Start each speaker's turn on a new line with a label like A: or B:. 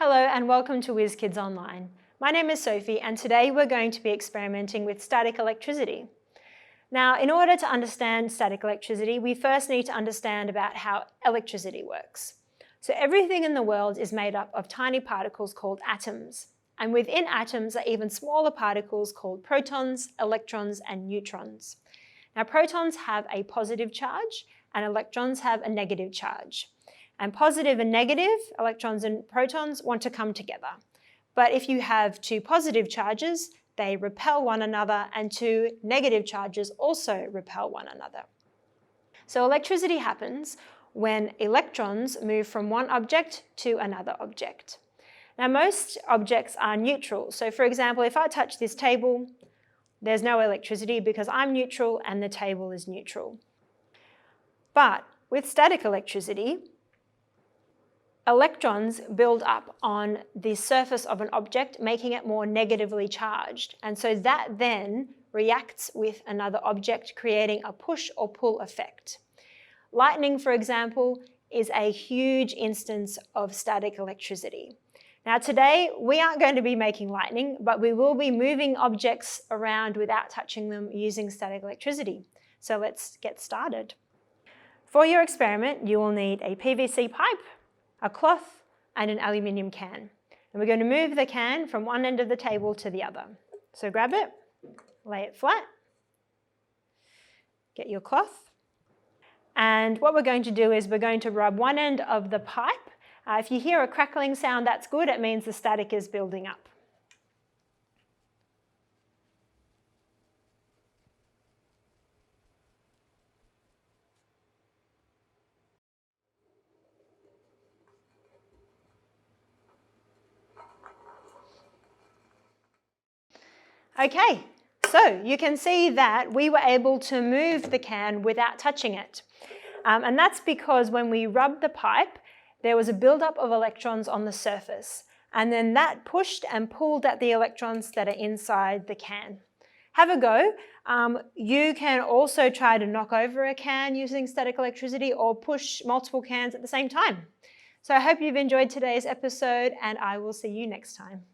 A: Hello and welcome to Whizz Kids Online. My name is Sophie and today we're going to be experimenting with static electricity. Now, in order to understand static electricity, we first need to understand about how electricity works. So everything in the world is made up of tiny particles called atoms. And within atoms are even smaller particles called protons, electrons, and neutrons. Now, protons have a positive charge and electrons have a negative charge. And positive and negative, electrons and protons, want to come together. But if you have two positive charges, they repel one another, and two negative charges also repel one another. So electricity happens when electrons move from one object to another object. Now, most objects are neutral. So for example, if I touch this table, there's no electricity because I'm neutral and the table is neutral. But with static electricity, electrons build up on the surface of an object, making it more negatively charged. And so that then reacts with another object, creating a push or pull effect. Lightning, for example, is a huge instance of static electricity. Now today, we aren't going to be making lightning, but we will be moving objects around without touching them using static electricity. So let's get started. For your experiment, you will need a PVC pipe, a cloth, and an aluminium can. And we're going to move the can from one end of the table to the other. So grab it, lay it flat, get your cloth, and what we're going to do is we're going to rub one end of the pipe. If you hear a crackling sound, that's good. It means the static is building up. Okay, so you can see that we were able to move the can without touching it. And that's because when we rubbed the pipe, there was a buildup of electrons on the surface. And then that pushed and pulled at the electrons that are inside the can. Have a go. You can also try to knock over a can using static electricity or push multiple cans at the same time. So I hope you've enjoyed today's episode and I will see you next time.